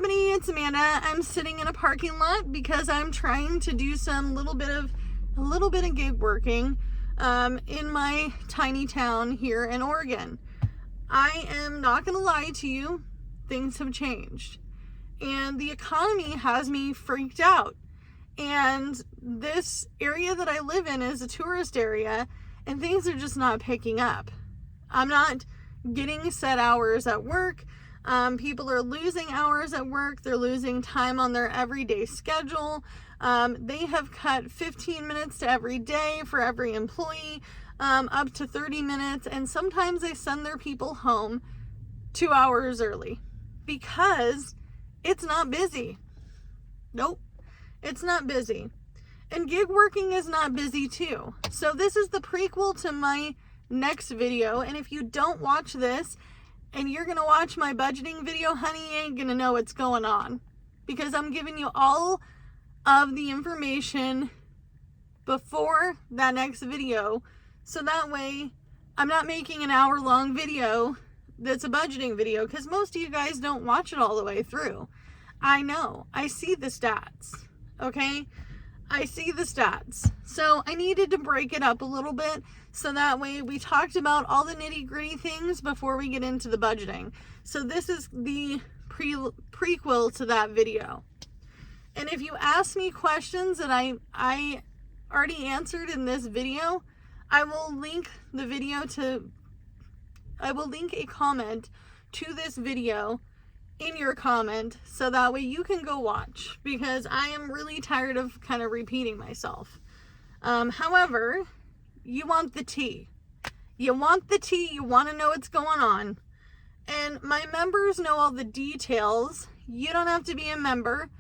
everybody, it's Amanda. I'm sitting in a parking lot because I'm trying to do a little bit of gig working in my tiny town here in Oregon. I am not going to lie to you, things have changed. And the economy has me freaked out. And this area that I live in is a tourist area, and things are just not picking up. I'm not getting set hours at work. People are losing hours at work. They're losing time on their everyday schedule. They have cut 15 minutes to every day for every employee, up to 30 minutes. And sometimes they send their people home 2 hours early because it's not busy. Nope, it's not busy. And gig working is not busy too. So this is the prequel to my next video. And if you don't watch this and you're going to watch my budgeting video, honey, you ain't going to know what's going on. Because I'm giving you all of the information before that next video. So that way I'm not making an hour-long video that's a budgeting video. Because most of you guys don't watch it all the way through. I know. I see the stats. Okay? I see the stats. So I needed to break it up a little bit so that way we talked about all the nitty-gritty things before we get into the budgeting. So this is the prequel to that video. And if you ask me questions that I already answered in this video, I will link a comment to this video in your comment so that way you can go watch, because I am really tired of kind of repeating myself. However, you want the tea. You want the tea. You want to know what's going on. And my members know all the details. You don't have to be a member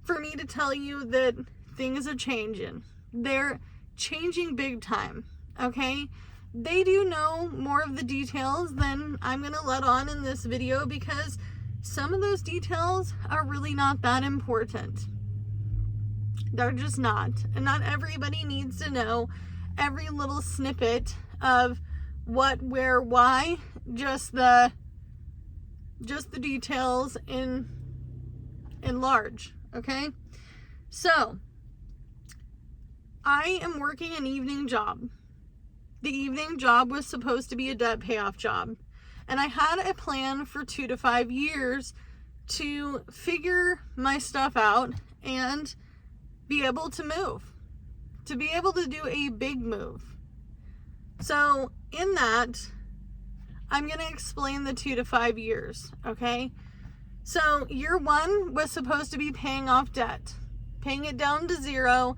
for me to tell you that things are changing. They're changing big time. Okay? They do know more of the details than I'm going to let on in this video, because some of those details are really not that important. They're just not. And not everybody needs to know every little snippet of what, where, why. Just the details in large. Okay? So, I am working an evening job. The evening job was supposed to be a debt payoff job. And I had a plan for 2 to 5 years to figure my stuff out and be able to move. To be able to do a big move. So in that, I'm going to explain the 2 to 5 years, okay? So year 1 was supposed to be paying off debt. Paying it down to 0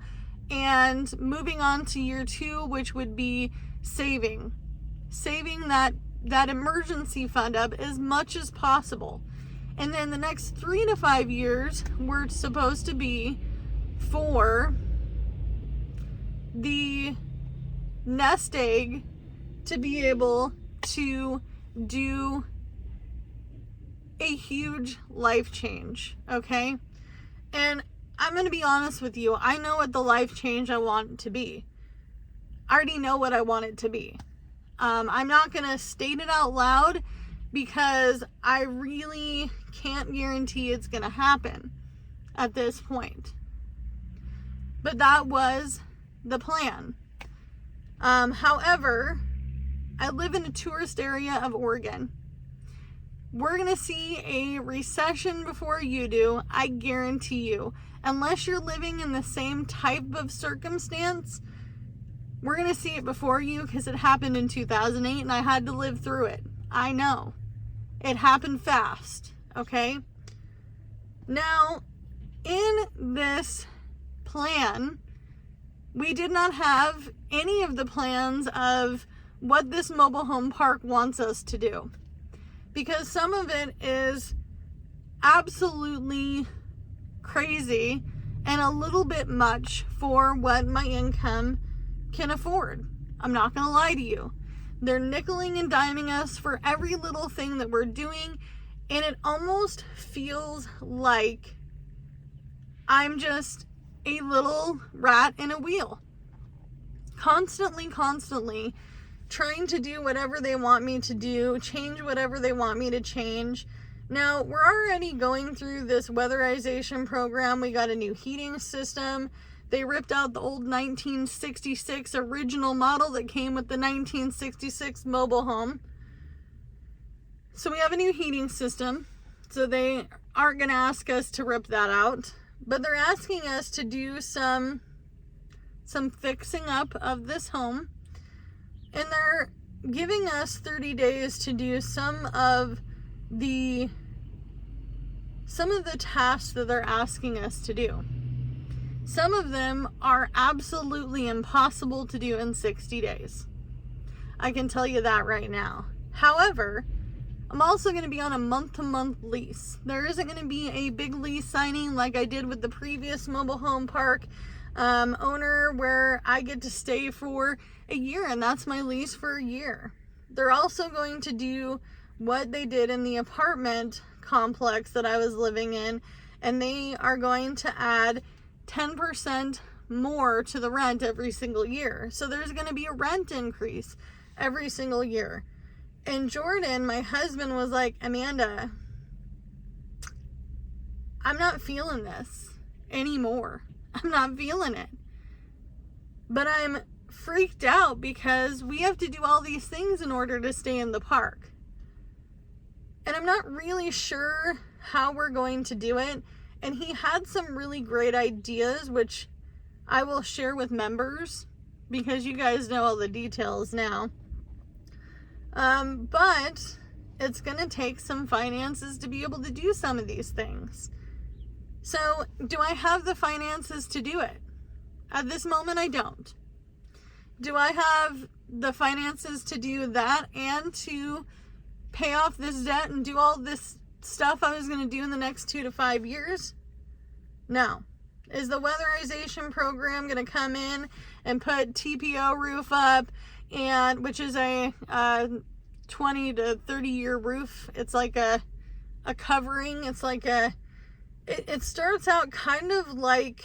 and moving on to year 2, which would be saving. Saving that emergency fund up as much as possible. And then the next 3 to 5 years were supposed to be for the nest egg to be able to do a huge life change, okay? And I'm going to be honest with you. I know what the life change I want it to be. I already know what I want it to be. I'm not going to state it out loud because I really can't guarantee it's going to happen at this point. But that was the plan. However, I live in a tourist area of Oregon. We're going to see a recession before you do, I guarantee you. Unless you're living in the same type of circumstance, we're going to see it before you, because it happened in 2008 and I had to live through it. I know. It happened fast, okay? Now, in this plan, we did not have any of the plans of what this mobile home park wants us to do. Because some of it is absolutely crazy and a little bit much for what my income can afford. I'm not going to lie to you. They're nickeling and diming us for every little thing that we're doing, and it almost feels like I'm just a little rat in a wheel. Constantly trying to do whatever they want me to do, change whatever they want me to change, Now, we're already going through this weatherization program. We got a new heating system. They ripped out the old 1966 original model that came with the 1966 mobile home. So we have a new heating system. So they aren't going to ask us to rip that out. But they're asking us to do some fixing up of this home. And they're giving us 30 days to do some of the tasks that they're asking us to do. Some of them are absolutely impossible to do in 60 days. I can tell you that right now. However, I'm also going to be on a month-to-month lease. There isn't going to be a big lease signing like I did with the previous mobile home park owner, where I get to stay for a year, and that's my lease for a year. They're also going to do what they did in the apartment complex that I was living in, and they are going to add 10% more to the rent every single year. So there's going to be a rent increase every single year. And Jordan, my husband, was like, Amanda, I'm not feeling this anymore. I'm not feeling it. But I'm freaked out because we have to do all these things in order to stay in the park. And I'm not really sure how we're going to do it. And he had some really great ideas, which I will share with members because you guys know all the details now. But it's going to take some finances to be able to do some of these things. So, do I have the finances to do it? At this moment, I don't. Do I have the finances to do that and to pay off this debt and do all this stuff I was going to do in the next 2 to 5 years? No. Is the weatherization program going to come in and put TPO roof up, and which is a 20 to 30 year roof? It's like a covering. It's like it starts out kind of like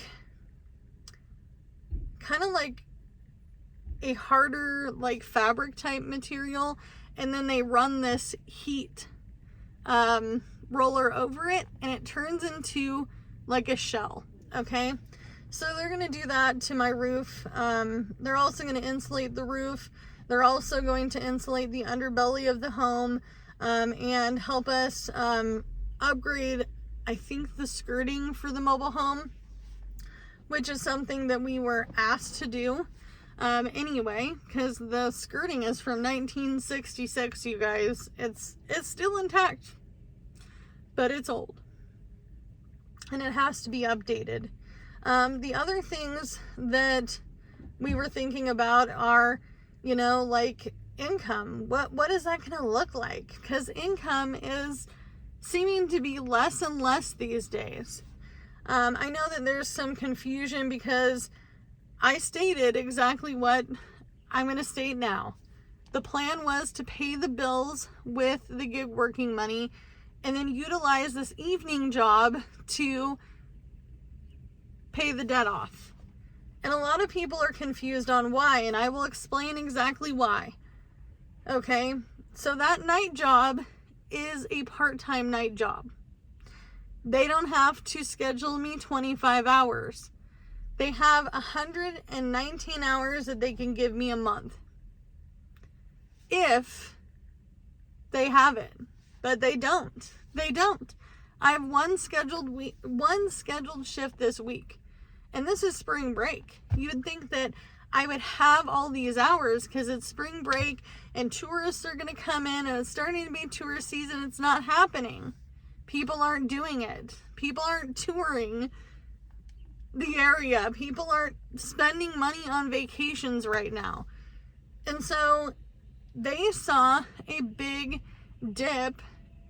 a harder like fabric type material, and then they run this heat roller over it, and it turns into like a shell. Okay, so they're going to do that to my roof. They're also going to insulate the roof. They're also going to insulate the underbelly of the home, and help us upgrade, I think, the skirting for the mobile home, which is something that we were asked to do anyway, because the skirting is from 1966, you guys. It's still intact, but it's old, and it has to be updated. The other things that we were thinking about are, like income. What is that going to look like? Because income is seeming to be less and less these days. I know that there's some confusion because I stated exactly what I'm going to state now. The plan was to pay the bills with the gig working money and then utilize this evening job to pay the debt off. And a lot of people are confused on why, and I will explain exactly why. Okay, so that night job is a part-time night job. They don't have to schedule me 25 hours. They have 119 hours that they can give me a month, if they have it. But they don't. They don't. I have one scheduled shift this week, and this is spring break. You would think that I would have all these hours because it's spring break and tourists are going to come in and it's starting to be tourist season. It's not happening. People aren't doing it. People aren't touring the area. People aren't spending money on vacations right now. And so they saw a big dip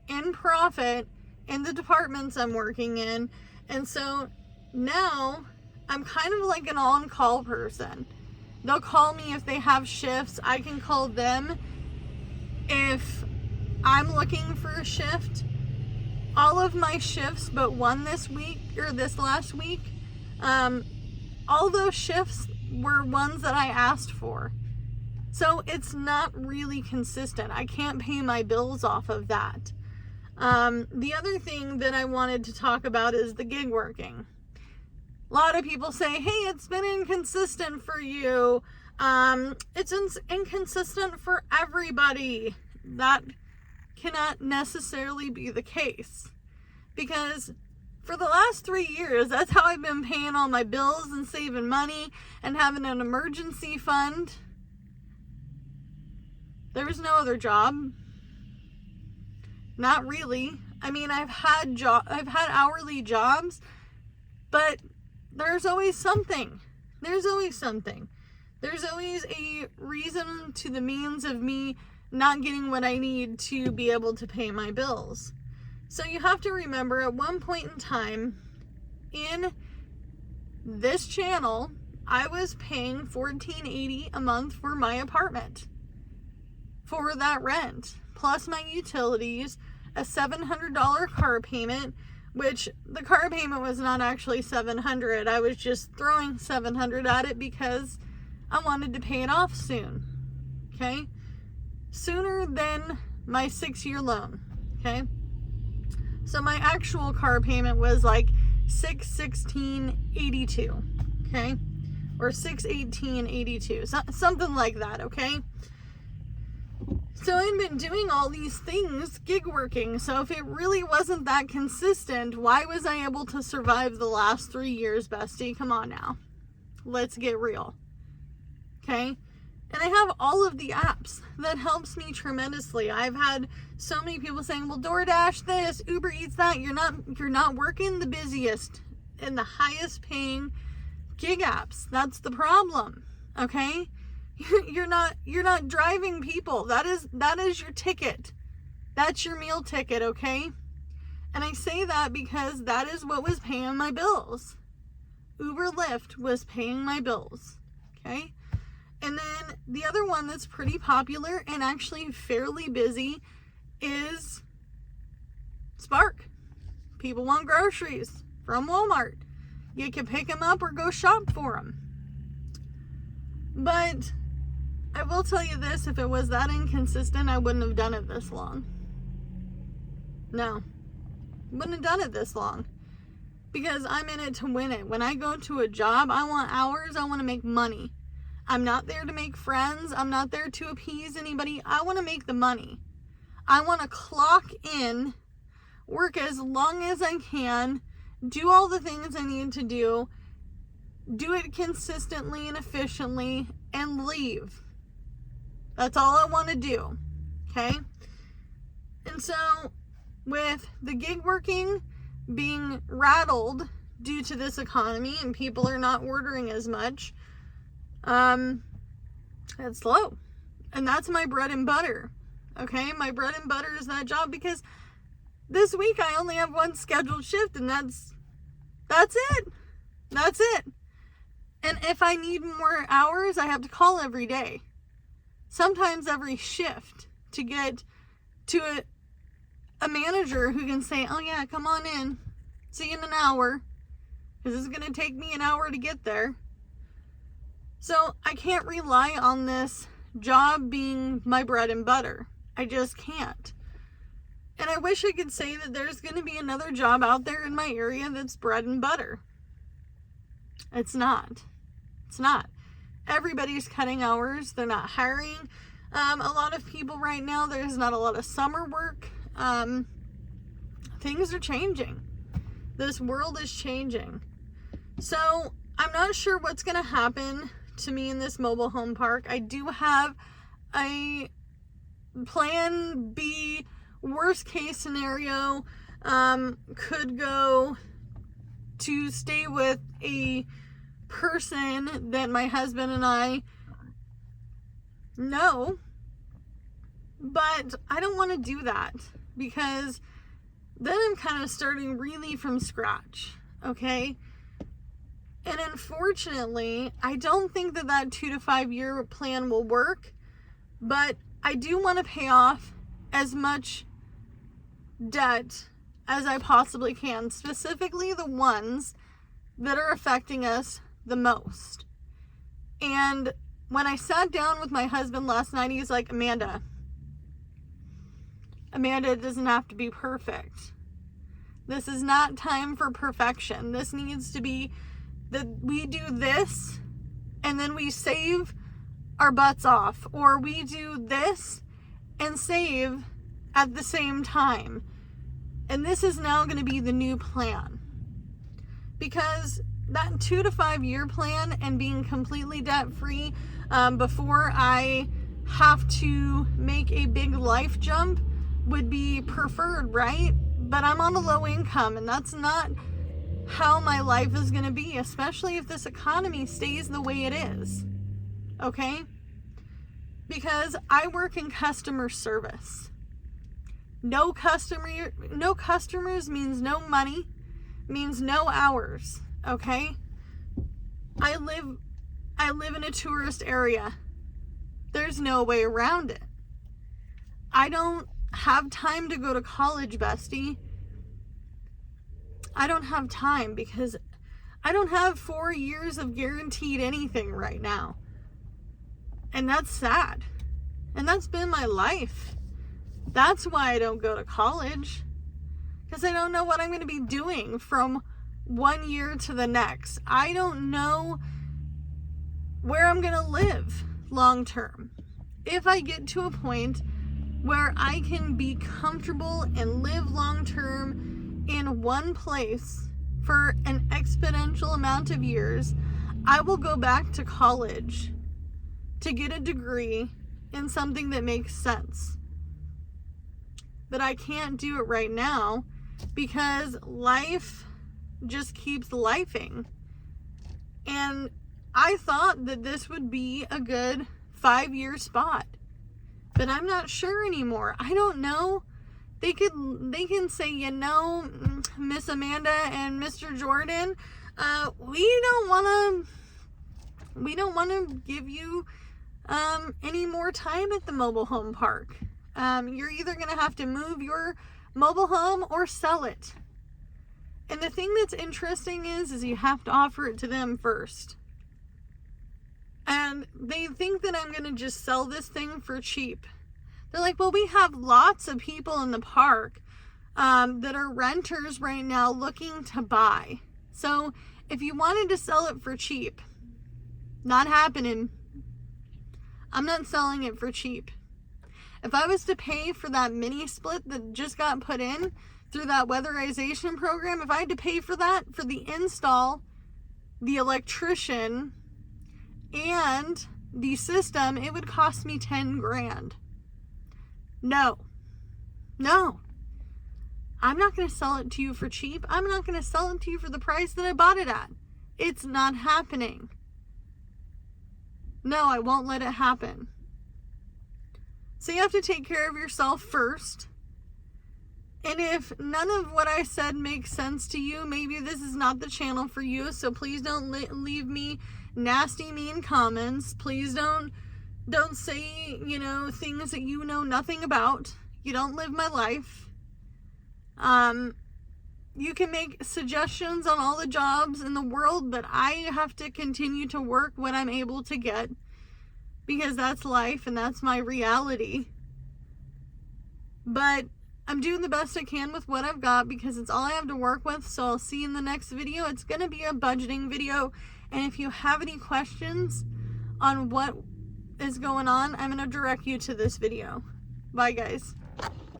in profit in the departments I'm working in. And so now I'm kind of like an on-call person. They'll call me if they have shifts. I can call them if I'm looking for a shift. All of my shifts but one this last week, all those shifts were ones that I asked for. So it's not really consistent. I can't pay my bills off of that. The other thing that I wanted to talk about is the gig working. A lot of people say, hey, it's been inconsistent for you. It's inconsistent for everybody. That cannot necessarily be the case, because for the last 3 years, that's how I've been paying all my bills and saving money and having an emergency fund. There was no other job. Not really. I mean, I've had hourly jobs, but there's always something. There's always a reason to the means of me not getting what I need to be able to pay my bills. So you have to remember, at one point in time in this channel, I was paying $14.80 a month for my apartment, for that rent, plus my utilities, a $700 car payment, which the car payment was not actually $700. I was just throwing $700 at it because I wanted to pay it off soon. Okay? Sooner than my 6-year loan. Okay? So my actual car payment was like $616.82. Okay? Or $618.82. Something like that, okay? So I've been doing all these things, gig working. So if it really wasn't that consistent, why was I able to survive the last 3 years, bestie? Come on now. Let's get real. Okay? And I have all of the apps that helps me tremendously. I've had so many people saying, well, DoorDash this, Uber Eats that. You're not working the busiest and the highest paying gig apps. That's the problem. Okay? You're not driving people. That is your ticket. That's your meal ticket, okay? And I say that because that is what was paying my bills. Uber Lyft was paying my bills, okay? And then the other one that's pretty popular and actually fairly busy is Spark. People want groceries from Walmart. You can pick them up or go shop for them. But I will tell you this, if it was that inconsistent, I wouldn't have done it this long. No. Wouldn't have done it this long. Because I'm in it to win it. When I go to a job, I want hours, I want to make money. I'm not there to make friends. I'm not there to appease anybody. I want to make the money. I want to clock in, work as long as I can, do all the things I need to do it consistently and efficiently, and leave. That's all I want to do, okay? And so, with the gig working being rattled due to this economy and people are not ordering as much, it's low. And that's my bread and butter, okay? My bread and butter is that job, because this week I only have one scheduled shift, and that's it. That's it. And if I need more hours, I have to call every day. Sometimes every shift, to get to a manager who can say, oh yeah, come on in. See you in an hour. Because it's going to take me an hour to get there. So I can't rely on this job being my bread and butter. I just can't. And I wish I could say that there's going to be another job out there in my area that's bread and butter. It's not. It's not. Everybody's cutting hours. They're not hiring. A lot of people right now, there's not a lot of summer work. Things are changing. This world is changing. So I'm not sure what's going to happen to me in this mobile home park. I do have a plan B, worst case scenario, could go to stay with a person that my husband and I know, but I don't want to do that, because then I'm kind of starting really from scratch, okay? And unfortunately, I don't think that 2 to 5 year plan will work, but I do want to pay off as much debt as I possibly can, specifically the ones that are affecting us the most. And when I sat down with my husband last night, he's like, Amanda, Amanda, it doesn't have to be perfect. This is not time for perfection. This needs to be that we do this and then we save our butts off, or we do this and save at the same time. And this is now going to be the new plan, because that 2 to 5 year plan and being completely debt free before I have to make a big life jump would be preferred, right? But I'm on a low income, and that's not how my life is going to be, especially if this economy stays the way it is. Okay? Because I work in customer service. No customers means no money, means no hours. Okay? I live in a tourist area. There's no way around it. I don't have time to go to college, bestie. I don't have time because I don't have 4 years of guaranteed anything right now. And that's sad. And that's been my life. That's why I don't go to college. Because I don't know what I'm going to be doing from 1 year to the next. I don't know where I'm going to live long term. If I get to a point where I can be comfortable and live long term in one place for an exponential amount of years, I will go back to college to get a degree in something that makes sense. But I can't do it right now because life just keeps lifing. And I thought that this would be a good 5-year spot, but I'm not sure anymore. I don't know. They can say, you know, Miss Amanda and Mr. Jordan, we don't want to give you any more time at the mobile home park. You're either going to have to move your mobile home or sell it. And the thing that's interesting is you have to offer it to them first. And they think that I'm going to just sell this thing for cheap. They're like, well, we have lots of people in the park that are renters right now looking to buy. So if you wanted to sell it for cheap, not happening. I'm not selling it for cheap. If I was to pay for that mini split that just got put in through that weatherization program, if I had to pay for that, for the install, the electrician, and the system, it would cost me 10 grand. No. I'm not going to sell it to you for cheap. I'm not going to sell it to you for the price that I bought it at. It's not happening. No, I won't let it happen. So you have to take care of yourself first. And if none of what I said makes sense to you, maybe this is not the channel for you. So please don't leave me nasty, mean comments. Please don't say, things that you know nothing about. You don't live my life. You can make suggestions on all the jobs in the world, but I have to continue to work what I'm able to get, because that's life and that's my reality. But I'm doing the best I can with what I've got because it's all I have to work with. So I'll see you in the next video. It's going to be a budgeting video. And if you have any questions on what is going on, I'm going to direct you to this video. Bye, guys.